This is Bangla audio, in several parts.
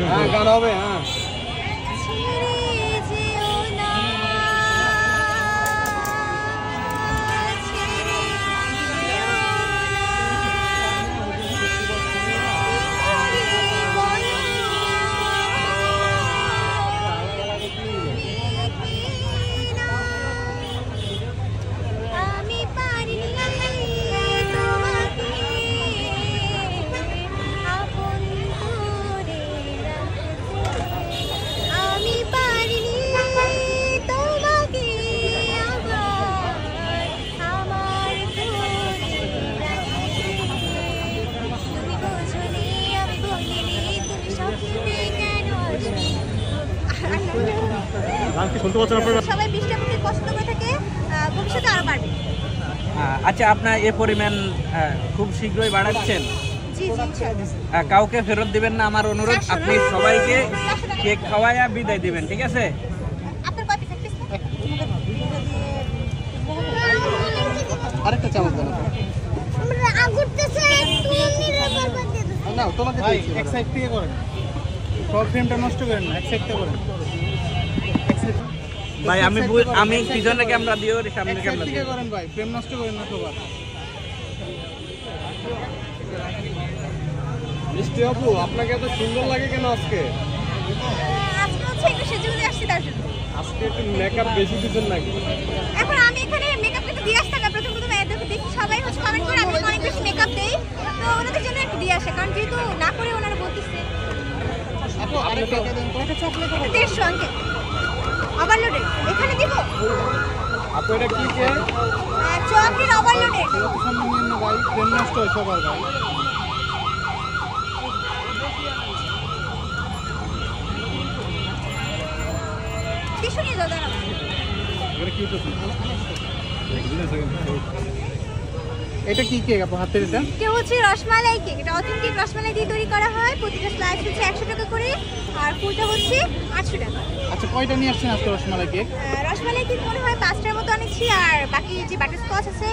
হ্যাঁ গান হবে। হ্যাঁ সবাই বৃষ্টির প্রতি পছন্দ করে থাকে, ভবিষ্যতে আরো বাড়বে। আচ্ছা, আপনার এ পরিমাণ খুব শীঘ্রই বাড়াচ্ছেন? জি জি ইনশাআল্লাহ। কাউকে ফেরত দিবেন না আমার অনুরোধ, আপনি সবাইকে কেক খাওয়াইয়া বিদায় দিবেন, ঠিক আছে? আপনার কত প্র্যাকটিস আরেকটা চামচ দেন। আমরা আগুরতেছে তুমি বরবাদ দিয়ে দাও। না তোমাকে দিচ্ছি। এক সাইড থেকে করেন, সব ফ্রেমটা নষ্ট করেন না, এক সাইড থেকে করেন। ভাই আমি পিছনে ক্যামেরা দিও, সামনে ক্যামেরা দিও করেন ভাই, ফ্রেম নষ্ট করেন না সবার। মিষ্টি আপু, আপনাকে এত সুন্দর লাগে কেন আজকে? আজকে হচ্ছে একটু সেজুগুলো আসছি তার জন্য। আজকে একটু মেকআপ বেশি দিচ্ছেন নাকি? এখন আমি এখানে মেকআপ করতে দিয়ে আসতাম না, প্রথম দেখি সবাই হচ্ছে কমেন্ট করে আমি অনেক বেশি মেকআপ দেই, তো ওনাদের জন্য একটু দিয়ে আসে, কারণ যেহেতু না করে ওনারা বলতেছে। আপু আরেকটা দেন তো। একটা চকলেট 150 আঙ্কেল ওভারলোডে এখানে দিব। আপু এটা কি কে? চকলেট ওভারলোডে। সামনে নিন না ভাই, ফ্রেম নষ্ট হয় সবার ভাই। টিস্যু নিয়ে যাও দাঁড়াও। এটা কি কেক আপু হাতে এটা? এটা হচ্ছে রসমালাই কেক, এটা অথেন্টিক রসমালাই দিয়ে তৈরি করা হয়। প্রতিটা স্লাইস হচ্ছে 100 টাকা করে, আর ফুলটা হচ্ছে 800 টাকা। আচ্ছা কয়টা নিয়ে আসছেন আজকে রসমালাই কেক? রসমালাই কেক মনে হয় 5টার মতো আনেছি, আর বাকি যে বাটারস্কচ আছে,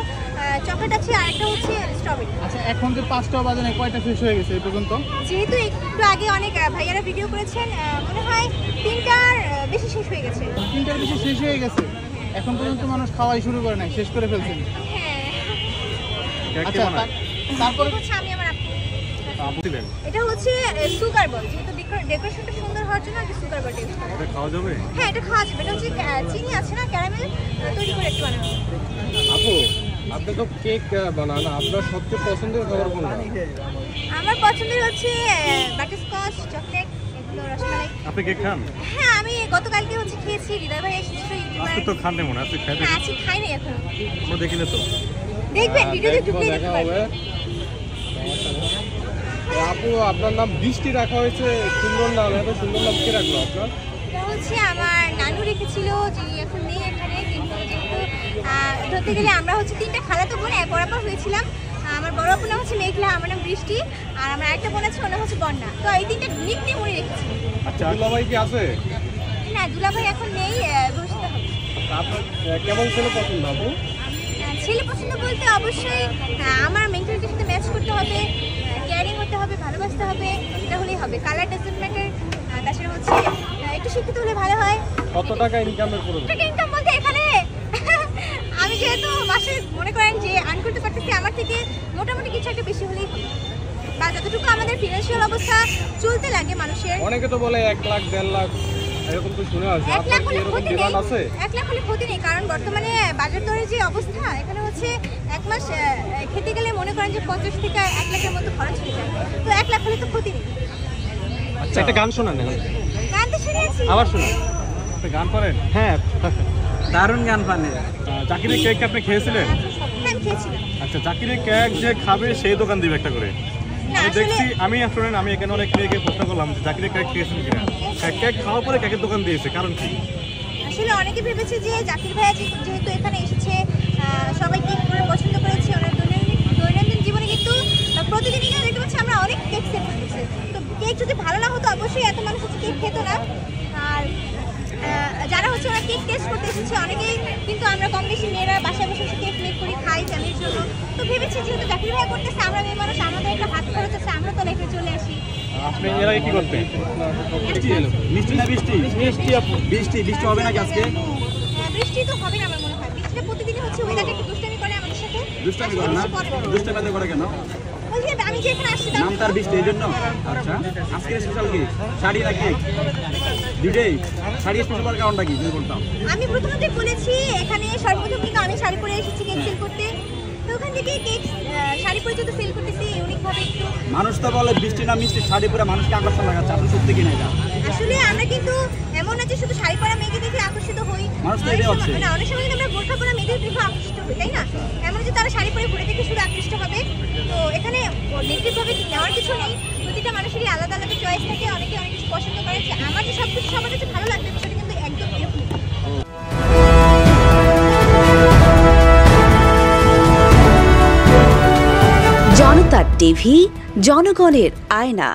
চকলেট আছে, আর একটা হচ্ছে স্ট্রবেরি। আচ্ছা এখন যে 5টা বাজে না, কয়টা শেষ হয়ে গেছে এই পর্যন্ত? যেহেতু একটু আগে অনেক ভাইয়ারা ভিডিও করেছেন, মনে হয় 3টার বেশি শেষ হয়ে গেছে। 3টার বেশি শেষ হয়ে গেছে? এখন পর্যন্ত মানুষ খাওয়াই শুরু করে নাই, শেষ করে ফেলছেন। হ্যাঁ আচ্ছা তারপরে হচ্ছে আমি আমার এটা হচ্ছে সুগার বল, যেহেতু ডেকোরেশনটা সুন্দর হওয়ার জন্য আমি সুগার বল টেস্ট করি। এটা খাওয়া যাবে? হ্যাঁ এটা খাওয়া যাবে। এটা হচ্ছে চিনি আছে না, ক্যারামেল তৈরি করে একটু বানানো। আপু আপনি তো কেক বানান, আপনার সবচেয়ে পছন্দের খাবার কোনটা? আমার পছন্দের হচ্ছে বাটারস্কচ, চকলেট, এগুলো, রসমালাই। আপনি কেক খান? হ্যাঁ আমি গতকালকে হচ্ছে খেয়েছি, হৃদয় ভাই এসেছিল ইউটিউবার। আজকে তো খান মনে আছে, খাইতে হ্যাঁ আজকে খাই নাই এখন। আমরা দেখিলে তো দেখবেন ভিডিওতে ঢুকলে দেখতে পাবেন। আপু আপনার নাম বৃষ্টি রাখা হয়েছে, সুন্দর নাম, এত সুন্দর নাম কে রাখলো আপনার? এটা হচ্ছে আমার নানু রেখেছিল, যিনি এখন নেই এখানে, কিন্তু যেহেতু ধরতে গেলে আমরা হচ্ছে 3টা খালাতো বোন পরাপর হয়েছিলাম। আমার বড় বোন হচ্ছে মেঘলা, আমার নাম বৃষ্টি, আর আমার একটা বোন আছে, ওর নাম হচ্ছে বন্যা। তো এই 3টা নিকনেম উনি রেখেছি। আচ্ছা দুলাভাই কি আছে? না দুলাভাই এখন নেই, ভবিষ্যতে হবে। আপনার কেমন ছেলে পছন্দ আপু? ছেলে পছন্দ বলতে অবশ্যই আমার মেন্টালিটির সাথে ম্যাচ করতে হবে, কেয়ারিং হতে হবে, ভালোবাসতে হবে, এটা হলেই হবে। Colour doesn't matter. তাছাড়া হচ্ছে একটু শিক্ষিত হলে ভালো হয়। কত টাকা ইনকামের করবেন? টাকা ইনকাম বলতে এখানে আমি যেহেতু মাসে মনে করেন যে আর্ন করতে পারতেছি, আমার থেকে মোটামুটি কিছু একটা বেশি হলেই হবে, বা যতটুকু আমাদের ফিনান্সিয়াল অবস্থা চলতে লাগে মানুষের। অনেকে তো বলে 1 লাখ 1.5 লাখ এরকম তো শুনে আছে। 1 লাখ হলে ক্ষতি নেই, ডিমান্ড আছে? 1 লাখ হলে ক্ষতি নেই, কারণ বর্তমানে বাজার দরে যে অবস্থা, এখানে হচ্ছে 1 মাস খেতে গেলে মনে করেন যে 50 থেকে 1 লাখের মতো খরচ হয়ে যায়। তো 1 লাখ হলে তো ক্ষতি নেই। আচ্ছা একটা গান শোনান না? গান তো শুনেছি। আবার শোনান। আপনি গান পারেন? হ্যাঁ দারুণ গান পানে। জাকিরের কেক আপনি খেয়েছিলেন? হ্যাঁ খেয়েছিলাম। আচ্ছা জাকিরের কেক যে খাবে সেই দোকান দিবে একটা করে। না আমি আসলে দেখছি, আমি শুনেন, আমি এখানে অনেক মেয়েকে প্রশ্ন করলাম যে জাকিরের কেক খেয়েছেন কিনা। কেক খাওয়ার পরে কেকের দোকান দিয়েছে, কারণ কি? আসলে অনেকে ভেবেছে যে জাকির ভাইয়া যেহেতু এখানে এসেছে, সবাই কেক করে পছন্দ করেছে, ওনার দৈনন্দিন জীবনে কিন্তু প্রতিদিনই কিন্তু দেখতে পাচ্ছি আমরা অনেক কেক সেল করতেছি। তো কেক যদি ভালো না হতো অবশ্যই এত মানুষ হচ্ছে কেক খেতো না। আর যারা হচ্ছে ওরা কেক টেস্ট করতে এসেছে অনেকেই, কিন্তু আমরা কম বেশি মেয়েরা বাসায় বসে কেক মেক করি খাই ফ্যামিলির জন্য। তো ভেবেছি যেহেতু জাকির ভাই করতেছে, আমরা মেয়ে মানুষ, আমাদের একটা হাত খরচ আছে, আমরা তো লাইফে চলে আসি। আপনি এর আগে কি করতেন? মিষ্টি না বৃষ্টি? বৃষ্টি হবে নাকি আজকে? বৃষ্টি তো হবে না আমার মনে হয়, বৃষ্টিটা প্রতিদিনই হচ্ছে, ওয়েদারটা একটু দুষ্টামি করে আমাদের সাথে। দুষ্টামি করে না? দুষ্টামি করে কেন? ওই যে আমি যে এখানে আসছি নাম তার বৃষ্টি এই জন্য? আচ্ছা, আজকে স্পেশাল কি শাড়ি নাকি দুইটাই? শাড়ি স্পেশাল কারণটা কি যদি বলতাম? আমি প্রথমে বলেছি এখানে সর্বপ্রথম কিন্তু আমি শাড়ি পরে এসেছি কেক সেল করতে, তো ওখান থেকে কেক শাড়ি পরে যেহেতু সেল করতেছি ইউনিকভাবে একটু। মানুষ তো বলে বৃষ্টি না মিষ্টি, শাড়ি পরে মানুষকে আকর্ষণ লাগাচ্ছে, আপনি সত্যি কিনা এটা? আসলে আমরা কিন্তু এমন না যে শুধু শাড়ি পরা মেয়েকে দেখে আকর্ষিত হই, মানুষ তো এটাই হচ্ছে। না অনেক সময় কিন্তু আমরা বোরখা পরা মেয়েদের দেখে আকর্ষিত হই, তাই না? এমন যে তারা শাড়ি পরে ঘুরে দেখে শুধু আকৃষ্ট হবে, তো এখানে নেগেটিভভাবে নেওয়ার কিছু নেই। প্রতিটা মানুষেরই আলাদা আলাদা চয়েস থাকে, অনেকে অনেক কিছু পছন্দ করে, যে আমার যে সব কিছু সবার কাছে ভালো লাগবে বিষয়টা কিন্তু একদম এরকম না। জনতা টিভি, জনগণের আয়না।